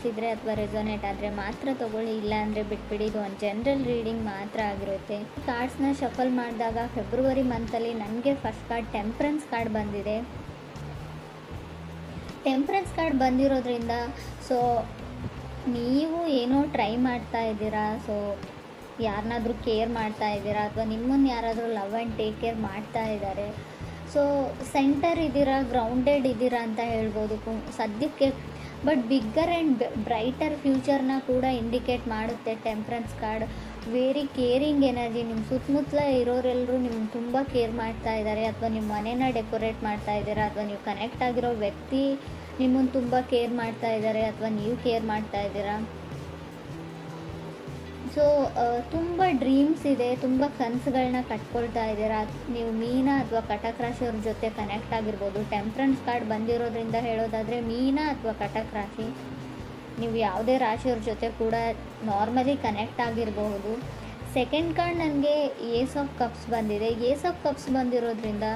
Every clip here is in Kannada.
ಅನಿಸಿದರೆ ಅಥವಾ ರೆಸೊನೇಟ್ ಆದರೆ ಮಾತ್ರ ತೊಗೊಳ್ಳಿ, ಇಲ್ಲ ಅಂದರೆ ಬಿಟ್ಬಿಡಿ. ಇದು ಒಂದು ಜನರಲ್ ರೀಡಿಂಗ್ ಮಾತ್ರ ಆಗಿರುತ್ತೆ. ಕಾರ್ಡ್ಸ್ನ ಶಫಲ್ ಮಾಡಿದಾಗ ಫೆಬ್ರವರಿ ಮಂತಲ್ಲಿ ನನಗೆ ಫಸ್ಟ್ ಕಾರ್ಡ್ ಟೆಂಪ್ರೆನ್ಸ್ ಕಾರ್ಡ್ ಬಂದಿದೆ. ಟೆಂಪ್ರೆನ್ಸ್ ಕಾರ್ಡ್ ಬಂದಿರೋದ್ರಿಂದ ಸೊ ನೀವು ಏನೋ ಟ್ರೈ ಮಾಡ್ತಾ ಇದ್ದೀರಾ, ಸೊ ಯಾರನ್ನಾದ್ರೂ ಕೇರ್ ಮಾಡ್ತಾ ಇದ್ದೀರಾ ಅಥವಾ ನಿಮ್ಮನ್ನು ಯಾರಾದರೂ ಲವ್ ಆ್ಯಂಡ್ ಟೇಕ್ ಕೇರ್ ಮಾಡ್ತಾ ಇದ್ದಾರೆ. ಸೊ ಸೆಂಟರ್ ಇದ್ದೀರಾ, ಗ್ರೌಂಡೆಡ್ ಇದ್ದೀರಾ ಅಂತ ಹೇಳ್ಬೋದು ಸದ್ಯಕ್ಕೆ. ಬಟ್ ಬಿಗ್ಗರ್ ಆ್ಯಂಡ್ ಬ್ರೈಟರ್ ಫ್ಯೂಚರ್ನ ಕೂಡ ಇಂಡಿಕೇಟ್ ಮಾಡುತ್ತೆ temperance card. Very caring energy. ನಿಮ್ಮ ಸುತ್ತಮುತ್ತಲ ಇರೋರೆಲ್ಲರೂ ನಿಮ್ಗೆ ತುಂಬ ಕೇರ್ ಮಾಡ್ತಾ ಇದ್ದಾರೆ, ಅಥವಾ ನಿಮ್ಮ ಮನೇನ ಡೆಕೋರೇಟ್ ಮಾಡ್ತಾ ಇದ್ದೀರಾ, ಅಥವಾ ನೀವು ಕನೆಕ್ಟ್ ಆಗಿರೋ ವ್ಯಕ್ತಿ ನಿಮ್ಮನ್ನು ತುಂಬ ಕೇರ್ ಮಾಡ್ತಾ ಇದ್ದಾರೆ, ಅಥವಾ ನೀವು ಕೇರ್ ಮಾಡ್ತಾ ಇದ್ದೀರಾ. ಸೊ ತುಂಬ ಡ್ರೀಮ್ಸ್ ಇದೆ, ತುಂಬ ಕನಸುಗಳನ್ನ ಕಟ್ಕೊಳ್ತಾ ಇದ್ದೀರಾ. ನೀವು ಮೀನ ಅಥವಾ ಕಟಕ್ ರಾಶಿಯವ್ರ ಜೊತೆ ಕನೆಕ್ಟ್ ಆಗಿರ್ಬೋದು. ಟೆಂಪ್ರೆನ್ಸ್ ಕಾರ್ಡ್ ಬಂದಿರೋದ್ರಿಂದ ಹೇಳೋದಾದರೆ ಮೀನ ಅಥವಾ ಕಟಕ್ ರಾಶಿ, ನೀವು ಯಾವುದೇ ರಾಶಿಯವ್ರ ಜೊತೆ ಕೂಡ ನಾರ್ಮಲಿ ಕನೆಕ್ಟ್ ಆಗಿರಬಹುದು. ಸೆಕೆಂಡ್ ಕಾರ್ಡ್ ನನಗೆ ಏಸ್ ಆಫ್ ಕಪ್ಸ್ ಬಂದಿದೆ. ಏಸ್ ಆಫ್ ಕಪ್ಸ್ ಬಂದಿರೋದ್ರಿಂದ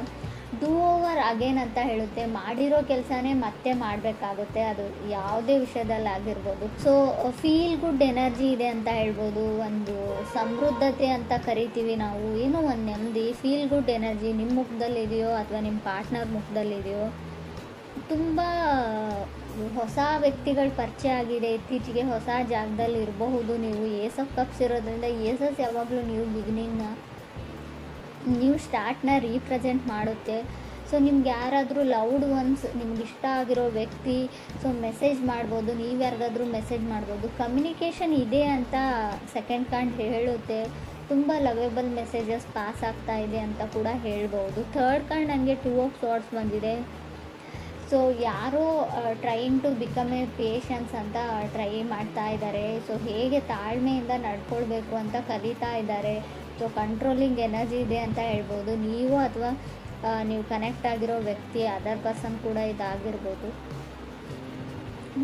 ಡೂ ಓವರ್ ಅಗೇನ್ ಅಂತ ಹೇಳುತ್ತೆ. ಮಾಡಿರೋ ಕೆಲಸನೇ ಮತ್ತೆ ಮಾಡಬೇಕಾಗುತ್ತೆ, ಅದು ಯಾವುದೇ ವಿಷಯದಲ್ಲಾಗಿರ್ಬೋದು. ಸೊ ಫೀಲ್ ಗುಡ್ ಎನರ್ಜಿ ಇದೆ ಅಂತ ಹೇಳ್ಬೋದು. ಒಂದು ಸಮೃದ್ಧತೆ ಅಂತ ಕರಿತೀವಿ ನಾವು, ಏನೋ ಒಂದು ನೆಮ್ಮದಿ, ಫೀಲ್ ಗುಡ್ ಎನರ್ಜಿ ನಿಮ್ಮ ಮುಖದಲ್ಲಿದೆಯೋ ಅಥವಾ ನಿಮ್ಮ ಪಾರ್ಟ್ನರ್ ಮುಖದಲ್ಲಿದೆಯೋ. ತುಂಬ ಹೊಸ ವ್ಯಕ್ತಿಗಳ ಪರಿಚಯ ಆಗಿದೆ ಇತ್ತೀಚೆಗೆ, ಹೊಸ ಜಾಗದಲ್ಲಿ ಇರಬಹುದು ನೀವು. ಏಸ್ ಆಫ್ ಕಪ್ಸ್ ಇರೋದ್ರಿಂದ ಏಸಸ್ ಯಾವಾಗಲೂ ನ್ಯೂ ಸ್ಟಾರ್ಟ್ನ ರೀಪ್ರೆಸೆಂಟ್ ಮಾಡುತ್ತೆ. ಸೊ ನಿಮ್ಗೆ ಯಾರಾದರೂ ಲವ್ಡ್ ಒನ್ಸ್, ನಿಮ್ಗೆ ಇಷ್ಟ ಆಗಿರೋ ವ್ಯಕ್ತಿ ಸೊ ಮೆಸೇಜ್ ಮಾಡ್ಬೋದು, ನೀವು ಯಾರಿಗಾದ್ರೂ ಮೆಸೇಜ್ ಮಾಡ್ಬೋದು. ಕಮ್ಯುನಿಕೇಷನ್ ಇದೆ ಅಂತ ಸೆಕೆಂಡ್ ಕಾರ್ಡ್ ಹೇಳುತ್ತೆ. ತುಂಬ ಲವೇಬಲ್ ಮೆಸೇಜಸ್ ಪಾಸ್ ಆಗ್ತಾ ಇದೆ ಅಂತ ಕೂಡ ಹೇಳ್ಬೋದು. ಥರ್ಡ್ ಕಾರ್ಡ್ ನನಗೆ ಟೂ ಆಫ್ ಸಾರ್ಡ್ಸ್ ಬಂದಿದೆ. ಸೊ ಯಾರೋ trying to become a patience ಅಂತ ಟ್ರೈ ಮಾಡ್ತಾ ಇದ್ದಾರೆ. ಸೊ ಹೇಗೆ ತಾಳ್ಮೆಯಿಂದ ನಡ್ಕೊಳ್ಬೇಕು ಅಂತ ಕಲಿತಾ ಇದ್ದಾರೆ. ಸೊ ಕಂಟ್ರೋಲಿಂಗ್ ಎನರ್ಜಿ ಇದೆ ಅಂತ ಹೇಳ್ಬೋದು. ನೀವು ಅಥವಾ ನೀವು ಕನೆಕ್ಟ್ ಆಗಿರೋ ವ್ಯಕ್ತಿ, ಅದರ್ ಪರ್ಸನ್ ಕೂಡ ಇದಾಗಿರ್ಬೋದು.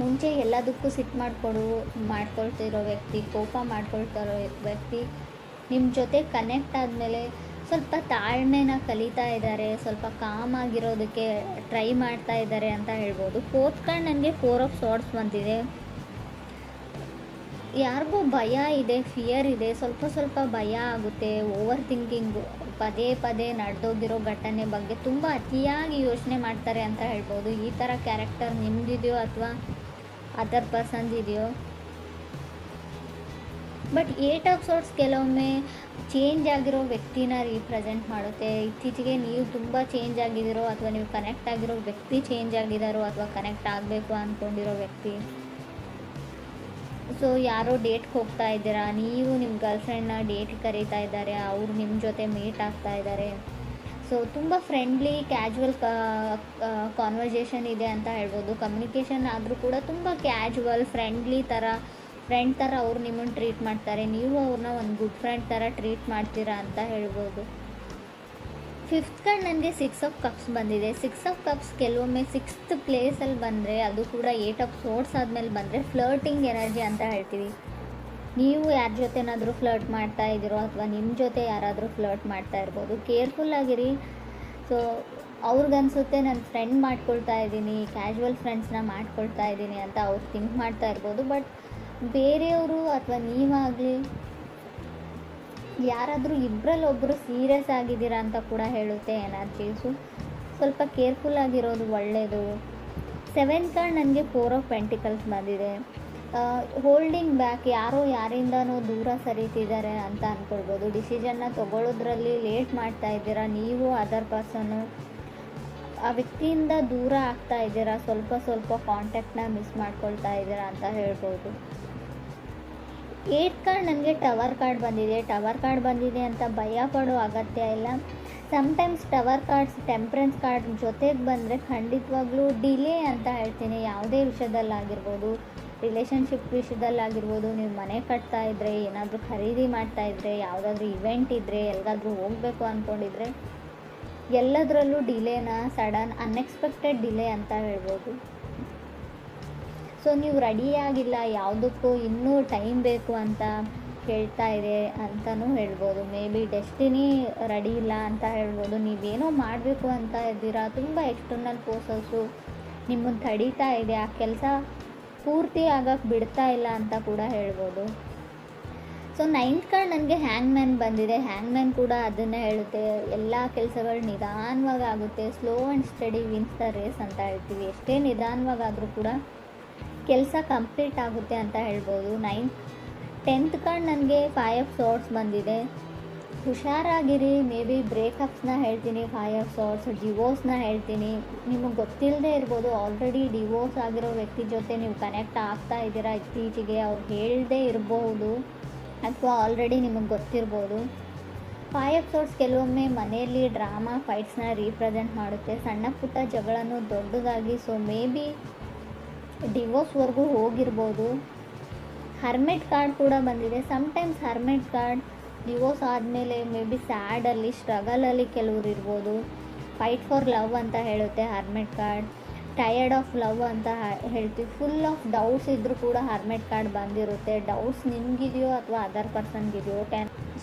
ಮುಂಚೆ ಎಲ್ಲದಕ್ಕೂ ಸಿಟ್ಟು ಮಾಡ್ಕೊಳ್ತಿರೋ ವ್ಯಕ್ತಿ, ಕೋಪ ಮಾಡ್ಕೊಳ್ತಿರೋ ವ್ಯಕ್ತಿ ನಿಮ್ಮ ಜೊತೆ ಕನೆಕ್ಟ್ ಆದಮೇಲೆ ಸ್ವಲ್ಪ ತಾಳ್ಮೆನ ಕಲಿತಾ ಇದ್ದಾರೆ, ಸ್ವಲ್ಪ ಕಾಮ್ ಆಗಿರೋದಕ್ಕೆ ಟ್ರೈ ಮಾಡ್ತಾ ಇದ್ದಾರೆ ಅಂತ ಹೇಳ್ಬೋದು. ಫೋರ್ತ್ ಕಾರ್ಡ್ ನನಗೆ ಫೋರ್ ಆಫ್ ಸಾರ್ಡ್ಸ್ ಬಂದಿದೆ. ಯಾರಿಗೂ ಭಯ ಇದೆ, ಫಿಯರ್ ಇದೆ, ಸ್ವಲ್ಪ ಭಯ ಆಗುತ್ತೆ. ಓವರ್ ಥಿಂಕಿಂಗು, ಪದೇ ಪದೇ ನಡೆದೋಗಿರೋ ಘಟನೆ ಬಗ್ಗೆ ತುಂಬ ಅತಿಯಾಗಿ ಯೋಚನೆ ಮಾಡ್ತಾರೆ ಅಂತ ಹೇಳ್ಬೋದು. ಈ ಥರ ಕ್ಯಾರೆಕ್ಟರ್ ನಿಮ್ದಿದೆಯೋ ಅಥವಾ ಅದರ್ ಪರ್ಸನ್ಸ್ ಇದೆಯೋ. ಬಟ್ ಏಟ್ ಆಫ್ ಸಾರ್ಟ್ಸ್ ಕೆಲವೊಮ್ಮೆ ಚೇಂಜ್ ಆಗಿರೋ ವ್ಯಕ್ತಿನ ರೀಪ್ರೆಸೆಂಟ್ ಮಾಡುತ್ತೆ. ಇತ್ತೀಚೆಗೆ ನೀವು ತುಂಬ ಚೇಂಜ್ ಆಗಿದ್ದೀರೋ ಅಥವಾ ನೀವು ಕನೆಕ್ಟ್ ಆಗಿರೋ ವ್ಯಕ್ತಿ ಚೇಂಜ್ ಆಗಿದ್ದಾರೋ ಅಥವಾ ಕನೆಕ್ಟ್ ಆಗಬೇಕು ಅಂದ್ಕೊಂಡಿರೋ ವ್ಯಕ್ತಿ. ಸೊ ಯಾರೋ ಡೇಟ್ಗೆ ಹೋಗ್ತಾ ಇದ್ದೀರಾ, ನೀವು ನಿಮ್ಮ ಗರ್ಲ್ ಫ್ರೆಂಡ್ನ ಡೇಟ್ಗೆ ಕರೀತಾ ಇದ್ದಾರೆ, ಅವರು ನಿಮ್ಮ ಜೊತೆ ಮೀಟ್ ಆಗ್ತಾ ಇದ್ದಾರೆ. ಸೊ ತುಂಬ ಫ್ರೆಂಡ್ಲಿ ಕ್ಯಾಜುವಲ್ ಕಾನ್ವರ್ಜೇಷನ್ ಇದೆ ಅಂತ ಹೇಳ್ಬೋದು. ಕಮ್ಯುನಿಕೇಷನ್ ಆದರೂ ಕೂಡ ತುಂಬ ಕ್ಯಾಜುವಲ್ ಫ್ರೆಂಡ್ ಥರ ಅವ್ರು ನಿಮ್ಮನ್ನು ಟ್ರೀಟ್ ಮಾಡ್ತಾರೆ, ನೀವು ಅವ್ರನ್ನ ಒಂದು ಗುಡ್ ಫ್ರೆಂಡ್ ಥರ ಟ್ರೀಟ್ ಮಾಡ್ತೀರಾ ಅಂತ ಹೇಳ್ಬೋದು. ಫಿಫ್ತ್ ಕಾರ್ಡ್ ನನಗೆ ಸಿಕ್ಸ್ ಆಫ್ ಕಪ್ಸ್ ಬಂದಿದೆ. ಸಿಕ್ಸ್ ಆಫ್ ಕಪ್ಸ್ ಕೆಲವೊಮ್ಮೆ ಸಿಕ್ಸ್ತ್ ಪ್ಲೇಸಲ್ಲಿ ಬಂದರೆ, ಅದು ಕೂಡ ಏಟ್ ಆಫ್ ಸೋರ್ಡ್ಸ್ ಆದಮೇಲೆ ಬಂದರೆ ಫ್ಲರ್ಟಿಂಗ್ ಎನರ್ಜಿ ಅಂತ ಹೇಳ್ತೀವಿ. ನೀವು ಯಾರ ಜೊತೆನಾದರೂ ಫ್ಲರ್ಟ್ ಮಾಡ್ತಾ ಇದ್ದೀರೋ ಅಥವಾ ನಿಮ್ಮ ಜೊತೆ ಯಾರಾದರೂ ಫ್ಲರ್ಟ್ ಮಾಡ್ತಾ ಇರ್ಬೋದು. ಕೇರ್ಫುಲ್ಲಾಗಿರಿ. ಸೊ ಅವ್ರಿಗನ್ಸುತ್ತೆ ನಾನು ಫ್ರೆಂಡ್ ಮಾಡ್ಕೊಳ್ತಾ ಇದ್ದೀನಿ, ಕ್ಯಾಶುವಲ್ ಫ್ರೆಂಡ್ಸ್ನ ಮಾಡ್ಕೊಳ್ತಾ ಇದ್ದೀನಿ ಅಂತ ಅವ್ರು ಥಿಂಕ್ ಮಾಡ್ತಾ ಇರ್ಬೋದು. ಬಟ್ ಬೇರೆಯವರು ಅಥವಾ ನೀವಾಗಲಿ ಯಾರಾದರೂ ಇಬ್ಬರಲ್ಲೊಬ್ಬರು ಸೀರಿಯಸ್ ಆಗಿದ್ದೀರಾ ಅಂತ ಕೂಡ ಹೇಳುತ್ತೆ ಎನರ್ಜೀಸು. ಸ್ವಲ್ಪ ಕೇರ್ಫುಲ್ಲಾಗಿರೋದು ಒಳ್ಳೆಯದು. ಸೆವೆಂತ್ ಕಾರ್ಡ್ ನನಗೆ ಫೋರ್ ಆಫ್ ಪೆಂಟಿಕಲ್ಸ್ ಬಂದಿದೆ. ಹೋಲ್ಡಿಂಗ್ ಬ್ಯಾಕ್, ಯಾರೋ ಯಾರಿಂದನೋ ದೂರ ಸರಿತಿದ್ದಾರೆ ಅಂತ ಅಂದ್ಕೊಳ್ಬೋದು. ಡಿಸಿಷನ್ನ ತೊಗೊಳ್ಳೋದ್ರಲ್ಲಿ ಲೇಟ್ ಮಾಡ್ತಾ ಇದ್ದೀರಾ, ನೀವು ಅದರ್ ಪರ್ಸನ್ನು ಆ ವ್ಯಕ್ತಿಯಿಂದ ದೂರ ಆಗ್ತಾ ಇದ್ದೀರಾ, ಸ್ವಲ್ಪ ಕಾಂಟ್ಯಾಕ್ಟ್ನ ಮಿಸ್ ಮಾಡ್ಕೊಳ್ತಾ ಇದ್ದೀರಾ ಅಂತ ಹೇಳ್ಬೋದು. ಏಟ್ ಕಾರ್ಡ್ ನನಗೆ ಟವರ್ ಕಾರ್ಡ್ ಬಂದಿದೆ. ಟವರ್ ಕಾರ್ಡ್ ಬಂದಿದೆ ಅಂತ ಭಯ ಪಡೋ ಅಗತ್ಯ ಇಲ್ಲ. Sometimes tower cards temperance card ಜೊತೆಗೆ ಬಂದರೆ ಖಂಡಿತವಾಗ್ಲೂ ಡಿಲೇ ಅಂತ ಹೇಳ್ತೀನಿ. ಯಾವುದೇ ವಿಷಯದಲ್ಲಾಗಿರ್ಬೋದು, ರಿಲೇಷನ್ಶಿಪ್ ವಿಷಯದಲ್ಲಾಗಿರ್ಬೋದು, ನೀವು ಮನೆ ಕಟ್ತಾ ಇದ್ದರೆ, ಏನಾದರೂ ಖರೀದಿ ಮಾಡ್ತಾಯಿದ್ರೆ, ಯಾವುದಾದ್ರೂ ಇವೆಂಟ್ ಇದ್ದರೆ, ಎಲ್ಲಿಗಾದ್ರೂ ಹೋಗಬೇಕು ಅಂದ್ಕೊಂಡಿದ್ರೆ, ಎಲ್ಲದರಲ್ಲೂ ಡಿಲೇನ ಸಡನ್ ಅನ್ಎಕ್ಸ್ಪೆಕ್ಟೆಡ್ ಡಿಲೇ ಅಂತ ಹೇಳ್ಬೋದು. ಸೊ ನೀವು ರೆಡಿಯಾಗಿಲ್ಲ, ಯಾವುದಕ್ಕೂ ಇನ್ನೂ ಟೈಮ್ ಬೇಕು ಅಂತ ಹೇಳ್ತಾ ಇದೆ ಅಂತಲೂ ಹೇಳ್ಬೋದು. ಮೇ ಬಿ ಡೆಸ್ಟಿನಿ ರೆಡಿ ಇಲ್ಲ ಅಂತ ಹೇಳ್ಬೋದು. ನೀವೇನೋ ಮಾಡಬೇಕು ಅಂತ ಇದ್ದೀರಾ, ತುಂಬ ಎಕ್ಸ್ಟರ್ನಲ್ ಫೋರ್ಸಸ್ಸು ನಿಮ್ಮನ್ನು ತಡೀತಾ ಇದೆ. ಆ ಕೆಲಸ ಪೂರ್ತಿ ಆಗಕ್ಕೆ ಬಿಡ್ತಾ ಇಲ್ಲ ಅಂತ ಕೂಡ ಹೇಳ್ಬೋದು. ಸೊ 9th ಕಾರ್ಡ್ ನನಗೆ ಹ್ಯಾಂಗ್ ಮ್ಯಾನ್ ಬಂದಿದೆ. ಹ್ಯಾಂಗ್ ಮ್ಯಾನ್ ಕೂಡ ಅದನ್ನೇ ಹೇಳುತ್ತೆ, ಎಲ್ಲ ಕೆಲಸಗಳು ನಿಧಾನವಾಗಿ ಆಗುತ್ತೆ, slow and steady wins the race ಅಂತ ಹೇಳ್ತೀವಿ. ಎಷ್ಟೇ ನಿಧಾನವಾಗಾದರೂ ಕೂಡ ಕೆಲಸ ಕಂಪ್ಲೀಟ್ ಆಗುತ್ತೆ ಅಂತ ಹೇಳ್ಬೋದು. 10th ಕಾರ್ಡ್ ನನಗೆ 5 ಆಫ್ ಸಾರ್ಡ್ಸ್ ಬಂದಿದೆ. ಹುಷಾರಾಗಿರಿ, ಮೇ ಬಿ ಬ್ರೇಕಪ್ಸ್ನ ಹೇಳ್ತೀನಿ, 5 ಆಫ್ ಸಾರ್ಡ್ಸ್, ಡಿವೋರ್ಸ್ನ ಹೇಳ್ತೀನಿ. ನಿಮಗೆ ಗೊತ್ತಿಲ್ಲದೆ ಇರ್ಬೋದು, ಆಲ್ರೆಡಿ ಡಿವೋರ್ಸ್ ಆಗಿರೋ ವ್ಯಕ್ತಿ ಜೊತೆ ನೀವು ಕನೆಕ್ಟ್ ಆಗ್ತಾ ಇದ್ದೀರಾ ಇತ್ತೀಚೆಗೆ, ಅವ್ರು ಹೇಳದೇ ಇರಬಹುದು ಅಥವಾ ಆಲ್ರೆಡಿ ನಿಮಗೆ ಗೊತ್ತಿರ್ಬೋದು. 5 ಆಫ್ ಸಾರ್ಡ್ಸ್ ಕೆಲವೊಮ್ಮೆ ಮನೆಯಲ್ಲಿ ಡ್ರಾಮಾ ಫೈಟ್ಸ್ನ ರೀಪ್ರೆಸೆಂಟ್ ಮಾಡುತ್ತೆ, ಸಣ್ಣ ಪುಟ್ಟ ಜಗಳನು ದೊಡ್ಡದಾಗಿ. ಸೊ ಮೇ ಬಿ ಡಿವೋರ್ಸ್ವರೆಗೂ ಹೋಗಿರ್ಬೋದು. ಹರ್ಮೆಟ್ ಕಾರ್ಡ್ ಕೂಡ ಬಂದಿದೆ. ಸಮ್ಟೈಮ್ಸ್ ಹರ್ಮೆಟ್ ಕಾರ್ಡ್ ಡಿವೋರ್ಸ್ ಆದಮೇಲೆ ಮೇ ಬಿ ಸ್ಯಾಡಲ್ಲಿ, ಸ್ಟ್ರಗಲಲ್ಲಿ ಕೆಲವ್ರು ಇರ್ಬೋದು. ಫೈಟ್ ಫಾರ್ ಲವ್ ಅಂತ ಹೇಳುತ್ತೆ ಹರ್ಮೆಟ್ ಕಾರ್ಡ್. ಟಯರ್ಡ್ ಆಫ್ ಲವ್ ಅಂತ ಹೇಳ್ತೀವಿ. ಫುಲ್ ಆಫ್ ಡೌಟ್ಸ್ ಇದ್ದರೂ ಕೂಡ ಹರ್ಮೆಟ್ ಕಾರ್ಡ್ ಬಂದಿರುತ್ತೆ. ಡೌಟ್ಸ್ ನಿಮಗಿದೆಯೋ ಅಥವಾ ಅದರ್ ಪರ್ಸನ್ಗಿದೆಯೋ.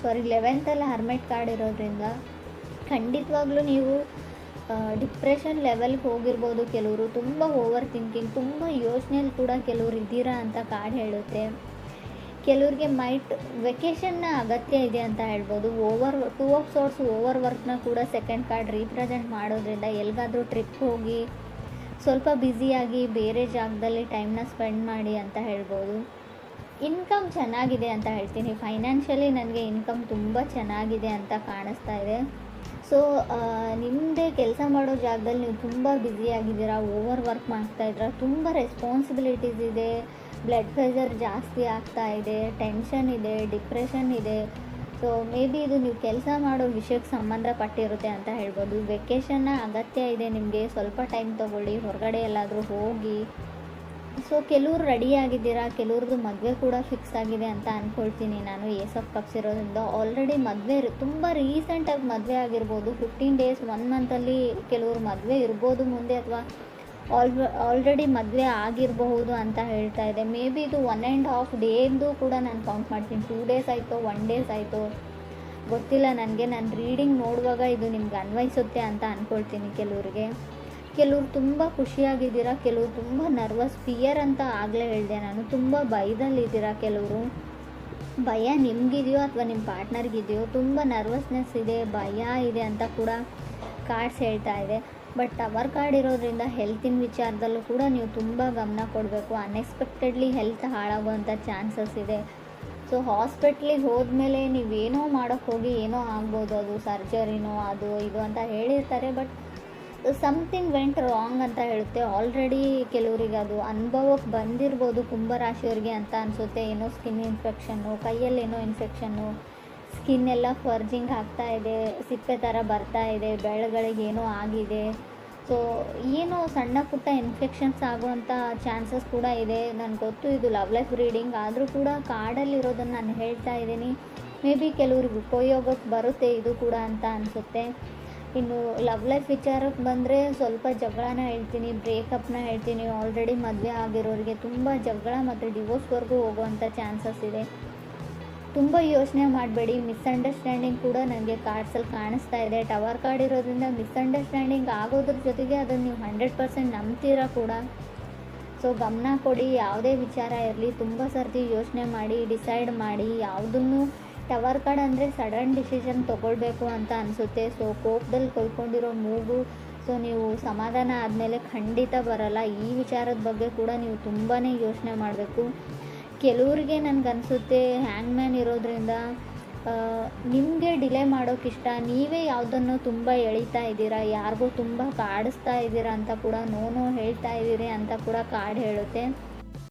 11th ಹರ್ಮೆಟ್ ಕಾರ್ಡ್ ಇರೋದ್ರಿಂದ ಖಂಡಿತವಾಗ್ಲೂ ನೀವು ಡಿಪ್ರೆಷನ್ ಲೆವೆಲ್ಗೆ ಹೋಗಿರ್ಬೋದು. ಕೆಲವರು ತುಂಬ ಓವರ್ ಥಿಂಕಿಂಗ್, ತುಂಬ ಯೋಚನೆಯಲ್ಲಿ ಕೂಡ ಕೆಲವರು ಇದ್ದೀರಾ ಅಂತ ಕಾರ್ಡ್ ಹೇಳುತ್ತೆ. ಕೆಲವ್ರಿಗೆ ವೆಕೇಷನ್ನ ಅಗತ್ಯ ಇದೆ ಅಂತ ಹೇಳ್ಬೋದು. 2 ಆಫ್ ಸಾರ್ಡ್ಸ್ ಓವರ್ ವರ್ಕ್ನ ಕೂಡ ಸೆಕೆಂಡ್ ಕಾರ್ಡ್ ರೀಪ್ರೆಸೆಂಟ್ ಮಾಡೋದ್ರಿಂದ ಎಲ್ಲಿಗಾದರೂ ಟ್ರಿಪ್ ಹೋಗಿ ಸ್ವಲ್ಪ ಬ್ಯುಸಿಯಾಗಿ ಬೇರೆ ಜಾಗದಲ್ಲಿ ಟೈಮ್ನ ಸ್ಪೆಂಡ್ ಮಾಡಿ ಅಂತ ಹೇಳ್ಬೋದು. ಇನ್ಕಮ್ ಚೆನ್ನಾಗಿದೆ ಅಂತ ಹೇಳ್ತೀನಿ. ಫೈನಾನ್ಷಿಯಲಿ ನನಗೆ ಇನ್ಕಮ್ ತುಂಬ ಚೆನ್ನಾಗಿದೆ ಅಂತ ಕಾಣಿಸ್ತಾ ಇದೆ. ಸೊ ನಿಮ್ಮದೇ ಕೆಲಸ ಮಾಡೋ ಜಾಗದಲ್ಲಿ ನೀವು ತುಂಬ ಬ್ಯುಸಿಯಾಗಿದ್ದೀರಾ, ಓವರ್ ವರ್ಕ್ ಮಾಡ್ತಾಯಿದ್ದೀರಾ, ತುಂಬ ರೆಸ್ಪಾನ್ಸಿಬಿಲಿಟೀಸ್ ಇದೆ, ಬ್ಲಡ್ ಪ್ರೆಷರ್ ಜಾಸ್ತಿ ಆಗ್ತಾ ಇದೆ, ಟೆನ್ಷನ್ ಇದೆ, ಡಿಪ್ರೆಷನ್ ಇದೆ. ಸೊ ಮೇ ಬಿ ಇದು ನೀವು ಕೆಲಸ ಮಾಡೋ ವಿಷಯಕ್ಕೆ ಸಂಬಂಧಪಟ್ಟಿರುತ್ತೆ ಅಂತ ಹೇಳ್ಬೋದು. ವೆಕೇಷನ್ನ ಅಗತ್ಯ ಇದೆ ನಿಮಗೆ, ಸ್ವಲ್ಪ ಟೈಮ್ ತೊಗೊಳ್ಳಿ, ಹೊರಗಡೆ ಎಲ್ಲಾದರೂ ಹೋಗಿ. ಸೊ ಕೆಲವ್ರು ರೆಡಿಯಾಗಿದ್ದೀರಾ, ಕೆಲವ್ರದ್ದು ಮದುವೆ ಕೂಡ ಫಿಕ್ಸ್ ಆಗಿದೆ ಅಂತ ಅಂದ್ಕೊಳ್ತೀನಿ ನಾನು. ಏಸ್ ಆಫ್ ಕಪ್ಸ್ ಇರೋದ್ರಿಂದ ಆಲ್ರೆಡಿ ಮದುವೆ ತುಂಬ ರೀಸೆಂಟಾಗಿ ಮದುವೆ ಆಗಿರ್ಬೋದು. 15 days 1 monthಲ್ಲಿ ಕೆಲವ್ರು ಮದುವೆ ಇರ್ಬೋದು ಮುಂದೆ, ಅಥವಾ ಆಲ್ರೆಡಿ ಮದುವೆ ಆಗಿರಬಹುದು ಅಂತ ಹೇಳ್ತಾ ಇದೆ. ಮೇ ಬಿ ಇದು 1.5 ಡೇದು ಕೂಡ ನಾನು ಕೌಂಟ್ ಮಾಡ್ತೀನಿ. 2 days ಆಯಿತು, 1 days ಆಯಿತು, ಗೊತ್ತಿಲ್ಲ ನನಗೆ. ನಾನು ರೀಡಿಂಗ್ ನೋಡುವಾಗ ಇದು ನಿಮ್ಗೆ ಅನ್ವಯಿಸುತ್ತೆ ಅಂತ ಅಂದ್ಕೊಳ್ತೀನಿ. ಕೆಲವ್ರು ತುಂಬ ಖುಷಿಯಾಗಿದ್ದೀರಾ, ಕೆಲವರು ತುಂಬ ನರ್ವಸ್, ಫಿಯರ್ ಅಂತ ಆಗಲೇ ಹೇಳಿದೆ ನಾನು. ತುಂಬ ಭಯದಲ್ಲಿದ್ದೀರಾ. ಕೆಲವರು ಭಯ ನಿಮಗಿದೆಯೋ ಅಥವಾ ನಿಮ್ಮ ಪಾರ್ಟ್ನರ್ಗಿದೆಯೋ, ತುಂಬ ನರ್ವಸ್ನೆಸ್ ಇದೆ, ಭಯ ಇದೆ ಅಂತ ಕೂಡ ಕಾರ್ಡ್ಸ್ ಹೇಳ್ತಾ ಇದೆ. ಬಟ್ ಟವರ್ ಕಾರ್ಡ್ ಇರೋದ್ರಿಂದ ಹೆಲ್ತಿನ ವಿಚಾರದಲ್ಲೂ ಕೂಡ ನೀವು ತುಂಬ ಗಮನ ಕೊಡಬೇಕು. ಅನ್ಎಕ್ಸ್ಪೆಕ್ಟೆಡ್ಲಿ ಹೆಲ್ತ್ ಹಾಳಾಗುವಂಥ ಚಾನ್ಸಸ್ ಇದೆ. ಸೊ ಹಾಸ್ಪಿಟ್ಲಿಗೆ ಹೋದ್ಮೇಲೆ ನೀವೇನೋ ಮಾಡೋಕ್ಕೆ ಹೋಗಿ ಏನೋ ಆಗ್ಬೋದು, ಅದು ಸರ್ಜರಿನೋ ಅದು ಇದು ಅಂತ ಹೇಳಿರ್ತಾರೆ. ಬಟ್ ಸಮಥಿಂಗ್ ವೆಂಟ್ ರಾಂಗ್ ಅಂತ ಹೇಳುತ್ತೆ. ಆಲ್ರೆಡಿ ಕೆಲವರಿಗೆ ಅದು ಅನುಭವಕ್ಕೆ ಬಂದಿರ್ಬೋದು ಕುಂಭರಾಶಿಯವ್ರಿಗೆ ಅಂತ ಅನಿಸುತ್ತೆ. ಏನೋ ಸ್ಕಿನ್ ಇನ್ಫೆಕ್ಷನ್ನು, ಕೈಯಲ್ಲೇನೋ ಇನ್ಫೆಕ್ಷನ್ನು, ಸ್ಕಿನ್ ಎಲ್ಲ ಫರ್ಜಿಂಗ್ ಆಗ್ತಾ ಇದೆ, ಸಿಪ್ಪೆ ಥರ ಬರ್ತಾ ಇದೆ, ಬೆಳಗಳಿಗೇನೋ ಆಗಿದೆ. ಸೊ ಏನೋ ಸಣ್ಣ ಪುಟ್ಟ ಇನ್ಫೆಕ್ಷನ್ಸ್ ಆಗುವಂಥ ಚಾನ್ಸಸ್ ಕೂಡ ಇದೆ. ನನಗೆ ಗೊತ್ತು ಇದು ಲವ್ ಲೈಫ್ ರೀಡಿಂಗ್, ಆದರೂ ಕೂಡ ಕಾರ್ಡಲ್ಲಿರೋದನ್ನು ನಾನು ಹೇಳ್ತಾ ಇದ್ದೀನಿ. ಮೇ ಬಿ ಕೆಲವ್ರಿಗೆ ಉಪಯೋಗಕ್ಕೆ ಬರುತ್ತೆ ಇದು ಕೂಡ ಅಂತ ಅನಿಸುತ್ತೆ. ಇನ್ನು ಲವ್ ಲೈಫ್ ವಿಚಾರಕ್ಕೆ ಬಂದರೆ ಸ್ವಲ್ಪ ಜಗಳನ ಹೇಳ್ತೀನಿ, ಬ್ರೇಕಪ್ನ ಹೇಳ್ತೀನಿ. ಆಲ್ರೆಡಿ ಮದುವೆ ಆಗಿರೋರಿಗೆ ತುಂಬ ಜಗಳ ಮತ್ತು ಡಿವೋರ್ಸ್ವರೆಗೂ ಹೋಗುವಂಥ ಚಾನ್ಸಸ್ ಇದೆ. ತುಂಬ ಯೋಚನೆ ಮಾಡಬೇಡಿ. ಮಿಸ್ಅಂಡರ್ಸ್ಟ್ಯಾಂಡಿಂಗ್ ಕೂಡ ನನಗೆ ಕಾರ್ಡ್ಸಲ್ಲಿ ಕಾಣಿಸ್ತಾ ಇದೆ. ಟವರ್ ಕಾರ್ಡ್ ಇರೋದ್ರಿಂದ ಮಿಸ್ಅಂಡರ್ಸ್ಟ್ಯಾಂಡಿಂಗ್ ಆಗೋದ್ರ ಜೊತೆಗೆ ಅದನ್ನು ನೀವು 100% ನಂಬ್ತೀರಾ ಕೂಡ. ಸೊ ಗಮನ ಕೊಡಿ. ಯಾವುದೇ ವಿಚಾರ ಇರಲಿ ತುಂಬ ಸರ್ತಿ ಯೋಚನೆ ಮಾಡಿ ಡಿಸೈಡ್ ಮಾಡಿ. ಯಾವುದನ್ನು ಟವರ್ ಕಾರ್ಡ್ ಅಂದರೆ ಸಡನ್ ಡಿಸಿಷನ್ ತೊಗೊಳ್ಬೇಕು ಅಂತ ಅನಿಸುತ್ತೆ. ಸೊ ಕೋಪದಲ್ಲಿ ಕೊಯ್ಕೊಂಡಿರೋ ಮೂಗು, ಸೊ ನೀವು ಸಮಾಧಾನ ಆದಮೇಲೆ ಖಂಡಿತ ಬರಲ್ಲ. ಈ ವಿಚಾರದ ಬಗ್ಗೆ ಕೂಡ ನೀವು ತುಂಬಾ ಯೋಚನೆ ಮಾಡಬೇಕು. ಕೆಲವರಿಗೆ ನನಗನ್ಸುತ್ತೆ ಹ್ಯಾಂಗ್ ಮ್ಯಾನ್ ಇರೋದ್ರಿಂದ ನಿಮಗೆ ಡಿಲೇ ಮಾಡೋಕ್ಕಿಷ್ಟ, ನೀವೇ ಯಾವುದನ್ನು ತುಂಬ ಎಳಿತಾ ಇದ್ದೀರಾ, ಯಾರಿಗೂ ತುಂಬ ಕಾಡಿಸ್ತಾ ಇದ್ದೀರಾ ಅಂತ ಕೂಡ, ನೋ ಹೇಳ್ತಾ ಇದ್ದೀರಿ ಅಂತ ಕೂಡ ಕಾರ್ಡ್ ಹೇಳುತ್ತೆ.